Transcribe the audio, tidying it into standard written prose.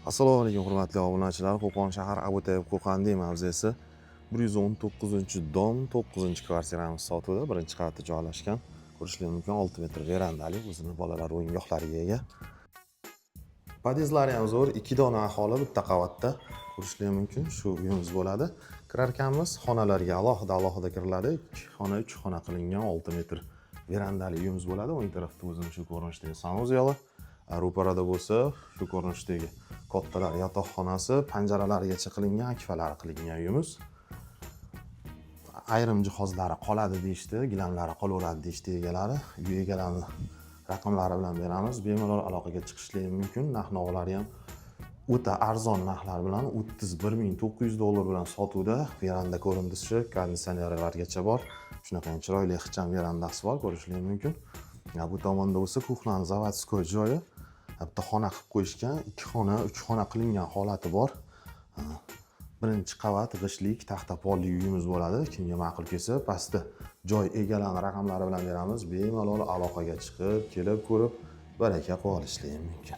Assalomu alaykum hurmatli obunachilar. Qo'qon shahar Abutayeb Qo'qondiy mavzesi 119-dom 9-kvartiramiz sotuvda. Birinchi qavatda joylashgan. Ko'rishingiz mumkin 6 metr verandali, o'zini bolalar o'yingohlariga ega. Podyezdlari ham zo'r, 2 dona aholi bitta qavatda. Ko'rishingiz mumkin, shu uyimiz bo'ladi. Kirarkanmiz xonalarga alohida kiriladi. 2 xona, 3 xona qilingan 6 metr verandali uyimiz bo'ladi. O'ng tarafda o'zini shu ko'rinishdagi sanuzyali. Ro'parada bo'lsa, shu ko'rinishdagi kattalar yotoqxonasi, panjaralarigacha qilingan, akfalari qilingan uyimiz. Ayrim jihozlari qoladi deyishdi, gilamlari qolaveradi deyishdi egalari. Uy egalari raqamlari bilan beramiz. Bemalol aloqaga chiqishlari mumkin. Narx-navolar ham o'ta arzon narxlar bilan $31,900 bilan sotuvda. Veranda ko'rinishi, konditsionerlargacha bor. Shunaqa chiroyli ixcham verandasi bor, ko'rishingiz mumkin. Bu tomonda bo'lsa kuxlani zavodskoy joyi. Bitta xona qilib qo'yishgan, 2 xona, 3 xona qilingan holati bor. Birinchi qavat g'ishlik, taxta polli uyimiz bo'ladi. Kimga ma'qul kelsa, pastda joy egalari raqamlari bilan beramiz. Bemalol aloqaga chiqib, kelib ko'rib, baraka qilib olishlari mumkin.